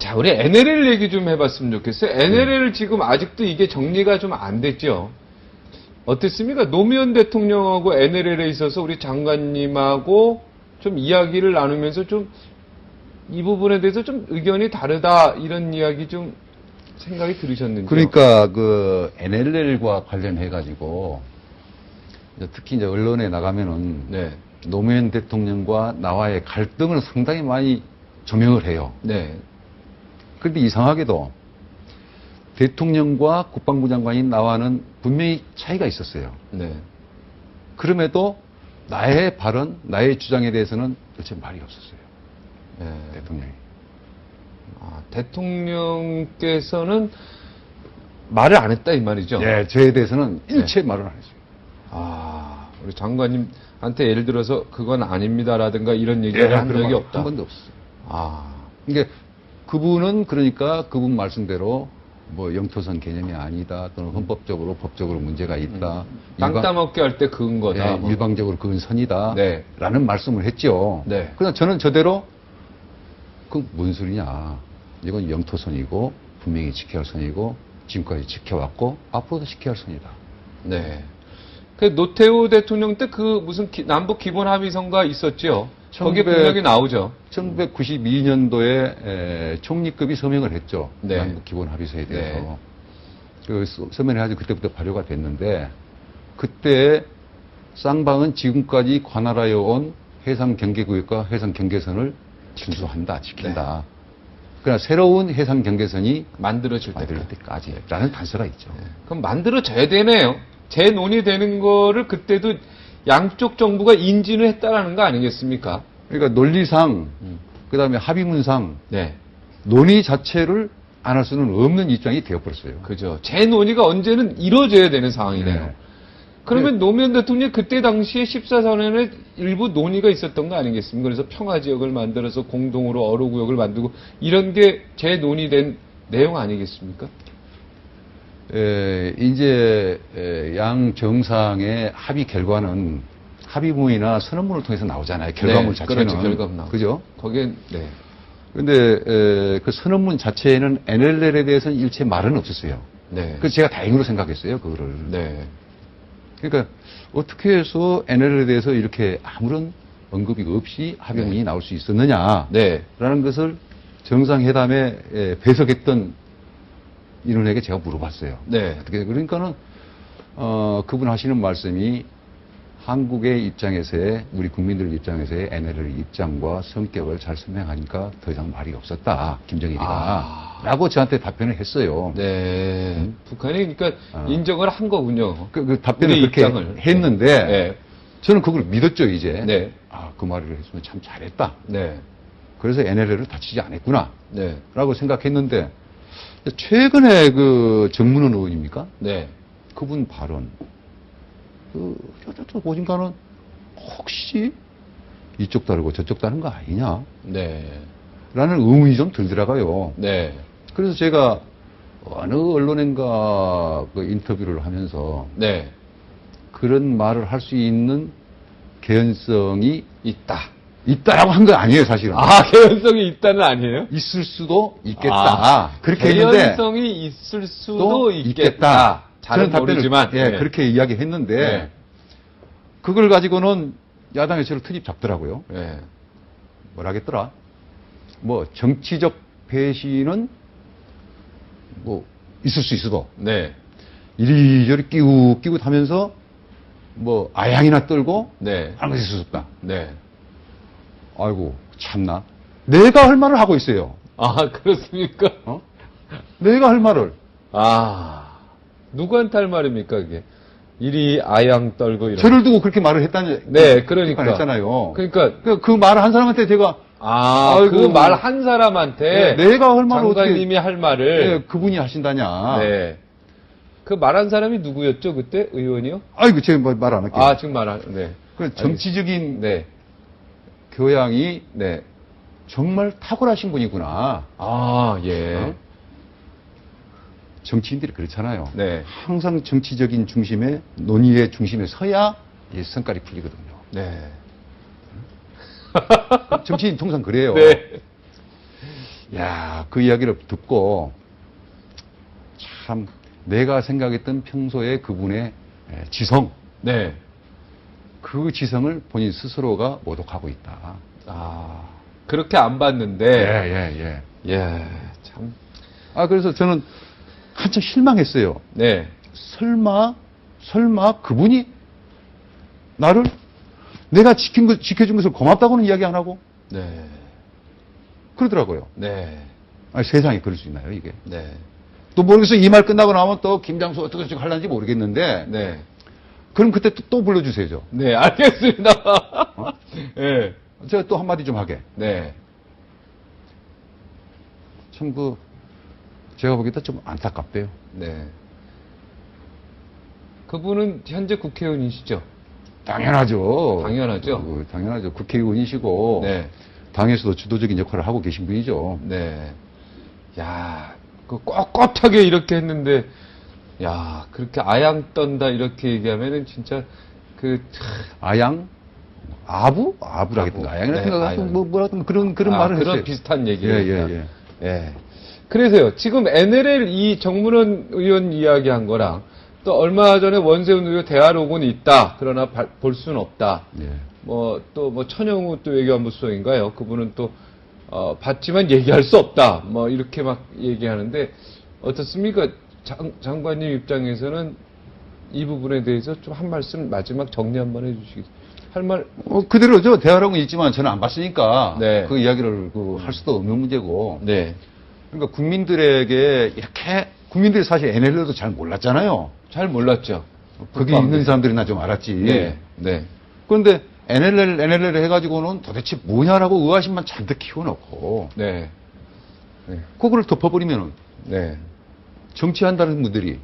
자, 우리 NLL 얘기 좀 해봤으면 좋겠어요. NLL 지금 아직도 이게 정리가 좀 안 됐죠. 어땠습니까? 노무현 대통령하고 NLL에 있어서 우리 장관님하고 좀 이야기를 나누면서 좀 이 부분에 대해서 좀 의견이 다르다 이런 이야기 좀 생각이 들으셨는지요? 그러니까 그 NLL과 관련해 가지고 특히 이제 언론에 나가면은 네. 노무현 대통령과 나와의 갈등을 상당히 많이 조명을 해요. 네. 그런데 이상하게도 대통령과 국방부 장관이 나와는 분명히 차이가 있었어요. 네. 그럼에도 나의 발언, 나의 주장에 대해서는 도대체 말이 없었어요. 네. 대통령이. 아, 대통령께서는 말을 안 했다 이 말이죠? 예, 저에 대해서는 일체 말을 안 했어요. 아, 우리 장관님한테 예를 들어서 그건 아닙니다라든가 이런 얘기를 한 적이 없다. 한 번도 없었어요. 아, 이게 그분은 그러니까 그분 말씀대로 뭐 영토선 개념이 아니다 또는 헌법적으로 법적으로 문제가 있다. 땅 따먹게 할 때 그은 거다. 예, 뭐. 일방적으로 그은 선이다. 네. 라는 말씀을 했죠. 네. 그러나 저는 저대로 그 뭔 소리냐. 이건 영토선이고 분명히 지켜야 할 선이고 지금까지 지켜왔고 앞으로도 지켜야 할 선이다. 네. 그 노태우 대통령 때 그 무슨 남북 기본 합의서가 있었죠. 거기에 분명히 나오죠. 1992년도에 총리급이 서명을 했죠. 네. 남북 기본 합의서에 대해서. 네. 그 서명을 해가지고 그때부터 발효가 됐는데 그때 쌍방은 지금까지 관할하여 온 해상 경계구역과 해상 경계선을 준수한다, 지킨다. 그러나 새로운 해상 경계선이 만들어질 때까지 라는 단서가 있죠. 네. 그럼 만들어져야 되네요. 재논의되는 거를 그때도 양쪽 정부가 인지는 했다라는 거 아니겠습니까? 그러니까 논리상, 그 다음에 합의문상, 네. 논의 자체를 안 할 수는 없는 입장이 되어버렸어요. 그죠. 재논의가 언제는 이루어져야 되는 상황이네요. 네. 그러면 노무현 대통령이 그때 당시에 14선언에 일부 논의가 있었던 거 아니겠습니까? 그래서 평화지역을 만들어서 공동으로 어로구역을 만들고 이런 게 재논의된 내용 아니겠습니까? 이제 양 정상의 합의 결과는 합의문이나 선언문을 통해서 나오잖아요. 결과물 네, 자체는. 그렇죠. 결과문 나오죠. 그죠? 거기엔, 네. 근데 그 선언문 자체에는 NLL에 대해서는 일체 말은 없었어요. 네. 그래서 제가 다행으로 생각했어요, 그거를. 네. 그러니까 어떻게 해서 NLL에 대해서 이렇게 아무런 언급이 없이 합의문이 네. 나올 수 있었느냐라는 네. 것을 정상회담에 배석했던 인원에게 제가 물어봤어요. 네. 어떻게 그러니까는 그분 하시는 말씀이 한국의 입장에서의 우리 국민들 입장에서의 NLL 입장과 성격을 잘 설명하니까 더 이상 말이 없었다. 김정일이가 라고 저한테 답변을 했어요. 네. 북한이 그러니까 인정을 한 거군요. 그 답변을 우리 그렇게 입장을. 했는데 네. 저는 그걸 믿었죠, 이제. 네. 그 말을 했으면 참 잘했다. 네. 그래서 NLL을 다치지 않았구나. 네. 라고 생각했는데 최근에 그 정문원 의원입니까? 네. 그분 발언. 저 보니까는 혹시 이쪽 다르고 저쪽 다른 거 아니냐? 네. 라는 의문이 좀 들더라고요. 네. 그래서 제가 어느 언론인가 그 인터뷰를 하면서 네. 그런 말을 할 수 있는 개연성이 있다라고 한 건 아니에요, 사실은. 개연성이 있다는 아니에요? 있을 수도 있겠다. 그렇게 했는데. 개연성이 있을 수도 있겠다. 잘은 모르지만. 예, 그렇게 이야기했는데 네. 그걸 가지고는 야당에서 저를 트집 잡더라고요. 네. 뭐라겠더라. 뭐 정치적 배신은 뭐 있을 수 있어도 네. 이리저리 끼고 하면서 뭐 아양이나 떨고 네. 하는 것이 있을 수 없다. 네. 아이고 참나. 내가 할 말을 하고 있어요. 그렇습니까? 내가 할 말을. 누구한테 할 말입니까, 그게? 이리 아양 떨고 이런. 저를 두고 그렇게 말을 했다는. 네, 그러니까. 했잖아요. 그러니까. 그 말을 한 사람한테 제가. 그 말 한 사람한테. 네, 내가 할 말을 장관님이 할 말을. 네, 그분이 하신다냐. 네. 그 말한 사람이 누구였죠, 그때? 의원이요? 아이고, 제가 말 안 할게요. 지금 네. 그 정치적인. 네. 교양이. 네. 정말 탁월하신 분이구나. 예. 정치인들이 그렇잖아요. 네. 항상 정치적인 중심에, 논의의 중심에 서야 이 성깔이 풀리거든요. 네. 정치인 통상 그래요. 네. 야, 그 이야기를 듣고 참 내가 생각했던 평소에 그분의 지성, 네. 그 지성을 본인 스스로가 모독하고 있다. 아, 그렇게 안 봤는데. 예, 참. 그래서 저는 한참 실망했어요. 네. 설마 그분이 나를 내가 지켜준 것을 고맙다고는 이야기 안 하고 네. 그러더라고요. 네. 세상에 그럴 수 있나요, 이게? 네. 또 모르겠어요. 이 말 끝나고 나면 또 김장수 어떻게 하려는지 모르겠는데. 네. 그럼 그때 또 불러주세요, 저. 네, 알겠습니다. 네. 제가 또 한마디 좀 하게. 네. 참, 제가 보기에도 좀 안타깝대요. 네. 그분은 현재 국회의원이시죠? 당연하죠. 당연하죠. 당연하죠. 국회의원이시고. 네. 당에서도 주도적인 역할을 하고 계신 분이죠. 네. 야, 그 꼿꼿하게 이렇게 했는데, 야, 그렇게 아양 떤다 이렇게 얘기하면은 진짜 아부라겠던가. 아양이라든가. 네, 뭐라든 그런 말을 했어요. 그런 비슷한 얘기예요. 예. 예. 그래서요, 지금 NLL 이 정문원 의원 이야기한 거랑 또 얼마 전에 원세훈 의원 대화록은 있다. 그러나 볼 수는 없다. 예. 천영우 또 외교안보수석인가요? 그분은 또, 봤지만 얘기할 수 없다. 이렇게 막 얘기하는데, 어떻습니까? 장관님 입장에서는 이 부분에 대해서 좀 한 말씀 마지막 정리 한번 해주시겠어요? 할 말? 그대로죠. 대화록은 있지만 저는 안 봤으니까. 네. 그 이야기를 할 수도 없는 문제고. 네. 그러니까 국민들에게 이렇게, 국민들이 사실 NLL도 잘 몰랐잖아요. 잘 몰랐죠. 거기 있는 사람들이나 좀 알았지. 네. 네. 그런데 NLL 해가지고는 도대체 뭐냐라고 의아심만 잔뜩 키워놓고. 네. 그거를 덮어버리면은. 네. 정치한다는 분들이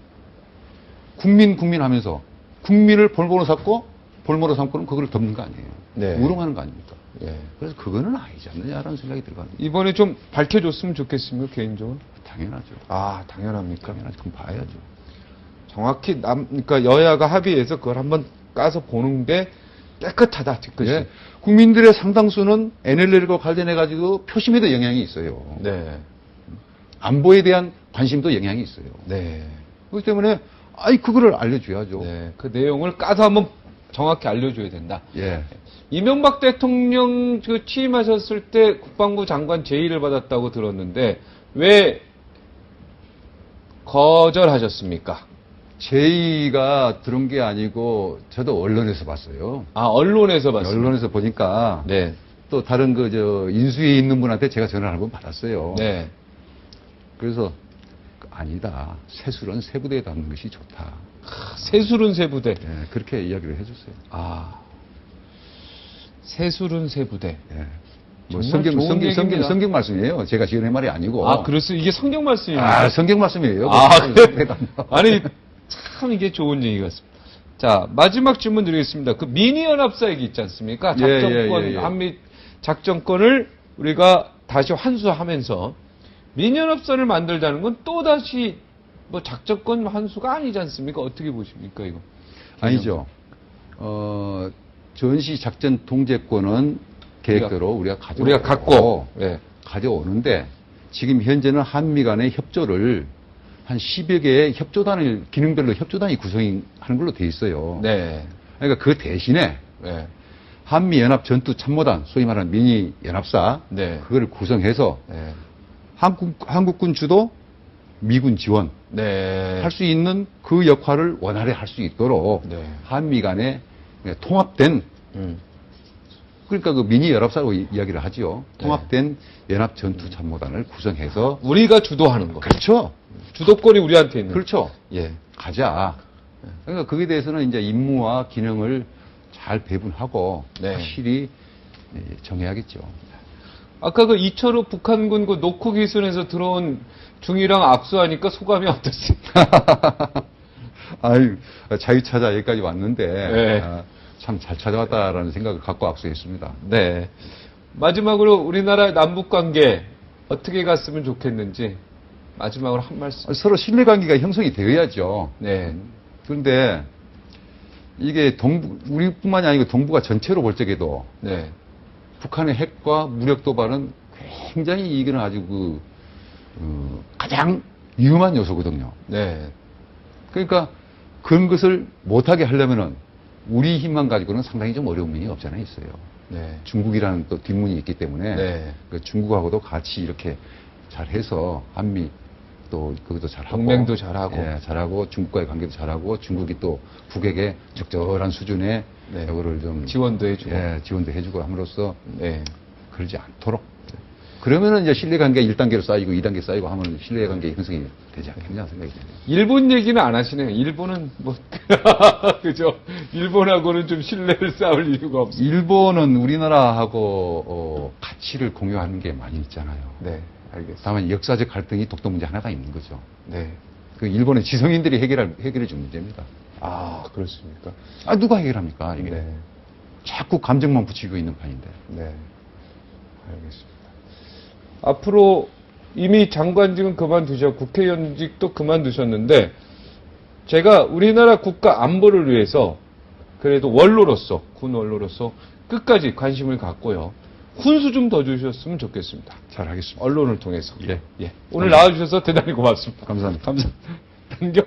국민 하면서 국민을 볼모로 삼고는 그걸 덮는 거 아니에요. 네. 우롱하는 거 아닙니까? 예. 그래서 그거는 아니지 않느냐라는 생각이 들거든요. 이번에 좀 밝혀줬으면 좋겠습니다, 개인적으로. 당연하죠. 아, 당연합니까? 당연하죠. 그럼 봐야죠. 정확히 그러니까 여야가 합의해서 그걸 한번 까서 보는 게 깨끗하다, 뒤끝이. 예. 국민들의 상당수는 NLL과 관련해가지고 표심에도 영향이 있어요. 네. 안보에 대한 관심도 영향이 있어요. 네. 그렇기 때문에, 그거를 알려줘야죠. 네. 그 내용을 까서 한번 정확히 알려줘야 된다. 예. 이명박 대통령 취임하셨을 때 국방부 장관 제의를 받았다고 들었는데, 왜 거절하셨습니까? 제의가 들은 게 아니고, 저도 언론에서 봤어요. 아, 언론에서 봤습니다. 언론에서 보니까, 네. 또 다른 인수위에 있는 분한테 제가 전화를 한번 받았어요. 네. 그래서 아니다. 새술은 세부대에 담는 것이 좋다. 새술은 세부대. 예, 그렇게 이야기를 해줬어요. 아, 새술은 세부대. 예. 뭐 정말 좋은 얘기입니다. 성경 말씀이에요. 제가 지은 말이 아니고. 아, 그렇습니다. 이게 성경 말씀입니다. 성경 말씀이에요. 아니, 참 이게 좋은 얘기 같습니다. 자, 마지막 질문 드리겠습니다. 그 미니연합사 얘기 있지 않습니까? 작전권, 한미 작전권을 우리가 다시 환수하면서 미니연합선을 만들자는 건 또다시 작전권 환수가 아니지 않습니까? 어떻게 보십니까, 이거? 아니죠. 전시 작전 통제권은 계획대로 우리가 갖고, 네. 가져오는데 지금 현재는 한미 간의 협조를 한 10여 개의 기능별로 협조단이 구성하는 걸로 돼 있어요. 네. 그러니까 그 대신에 네. 한미연합 전투참모단, 소위 말하는 미니연합사, 네. 그걸 구성해서 네. 한국군 주도 미군 지원 네. 할 수 있는 그 역할을 원활히 할 수 있도록 네. 한미 간에 통합된 그러니까 그 미니 연합사로 이야기를 하지요. 통합된 연합 전투 참모단을 구성해서 우리가 주도하는 거. 그렇죠. 주도권이 우리한테 있는. 그렇죠. 예. 가자. 그러니까 거기에 대해서는 이제 임무와 기능을 잘 배분하고 네. 확실히 정해야겠죠. 아까 그 이철우 북한군 그 노크 기순에서 들어온 중이랑 압수하니까 소감이 어떻습니까? 아유, 자유차자 여기까지 왔는데 네. 참 잘 찾아왔다라는 생각을 갖고 압수했습니다. 네. 마지막으로 우리나라 남북 관계 어떻게 갔으면 좋겠는지 마지막으로 한 말씀. 서로 신뢰관계가 형성이 되어야죠. 네. 그런데 이게 우리뿐만이 아니고 동북아 전체로 볼 적에도 네. 북한의 핵과 무력 도발은 굉장히 이거는 아주 가장 위험한 요소거든요. 네. 그러니까 그런 것을 못하게 하려면은 우리 힘만 가지고는 상당히 좀 어려운 면이 없지 않아 있어요. 네. 중국이라는 또 뒷문이 있기 때문에 네. 그 중국하고도 같이 이렇게 잘해서 한미 또 그것도 잘하고 동맹도 잘하고. 예, 잘하고 중국과의 관계도 잘하고 중국이 또 북에게 적절한 수준의 네. 이거를 좀 지원도 해주고. 예, 지원도 해주고 함으로써 네. 그러지 않도록 그러면은 이제 신뢰관계 1단계로 쌓이고 2단계 쌓이고 하면 신뢰관계 형성이 되지 않겠냐 생각이 드네요. 일본 얘기는 안 하시네요. 일본은 뭐, 그죠? 일본하고는 좀 신뢰를 쌓을 이유가 없어요. 일본은 우리나라하고 가치를 공유하는 게 많이 있잖아요. 네. 알겠습니다. 다만 역사적 갈등이 독도 문제 하나가 있는 거죠. 네. 그 일본의 지성인들이 해결해 준 문제입니다. 아, 그렇습니까? 아 누가 해결합니까 이게? 네. 자꾸 감정만 붙이고 있는 판인데. 네. 알겠습니다. 앞으로 이미 장관직은 그만두셨고 국회의원직도 그만두셨는데 제가 우리나라 국가 안보를 위해서 그래도 원로로서 군 원로로서 끝까지 관심을 갖고요. 훈수 좀 더 주셨으면 좋겠습니다. 잘하겠습니다. 언론을 통해서. 예. 예. 오늘 나와주셔서 대단히 고맙습니다. 감사합니다. 감사합니다. 당경